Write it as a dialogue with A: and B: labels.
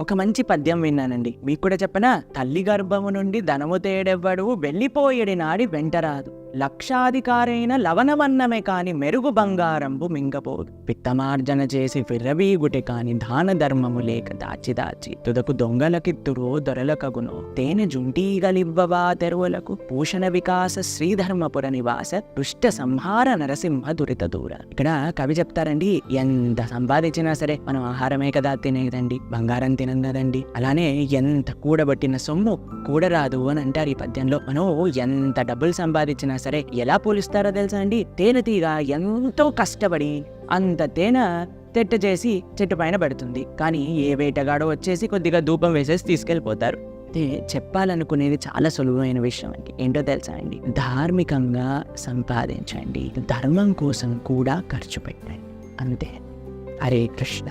A: ఒక మంచి పద్యం విన్నానండి, మీకు కూడా చెప్పనా? తల్లి గర్భము నుండి ధనము తేడెవ్వడు, వెళ్ళిపోయేడి నాడి వెంటరాదు. లక్షాధికారైన లవణమన్నమే కాని మెరుగు బంగారంబు మింగపోదు. పిత్తమార్జన చేసి విర్రవీగుటే కాని దాన ధర్మము లేక దాచి దాచి తుదకు దొంగలకిత్తురో దొరలకగునో. తేనె జుంటీగలివ్వవా తెరువులకు, భూషణ వికాస శ్రీధర్మపుర నివాస దుష్ట సంహార నరసింహ దురిత దూర. ఇక్కడ కవి చెప్తారండి, ఎంత సంపాదించినా సరే మనం ఆహారమే కదా తినేదండి, బంగారం తినం కదండి. అలానే ఎంత కూడబట్టిన సొమ్ము కూడరాదు అని అంటారు ఈ పద్యంలో. మనం ఎంత డబ్బులు సంపాదించినా సరే ఎలా పోలిస్తారో తెలుసా అండి? తేనెటీగ ఎంతో కష్టపడి అంత తేనె తెట్ట చేసి చెట్టు పైన పెడుతుంది, కానీ ఏ వేటగాడో వచ్చేసి కొద్దిగా ధూపం వేసేసి తీసుకెళ్ళిపోతారు. అయితే చెప్పాలనుకునేది చాలా సులువైన విషయం అండి. ఏంటో తెలుసా అండి? ధార్మికంగా సంపాదించండి, ధర్మం కోసం కూడా ఖర్చు పెట్టండి, అంతే. హరే కృష్ణ.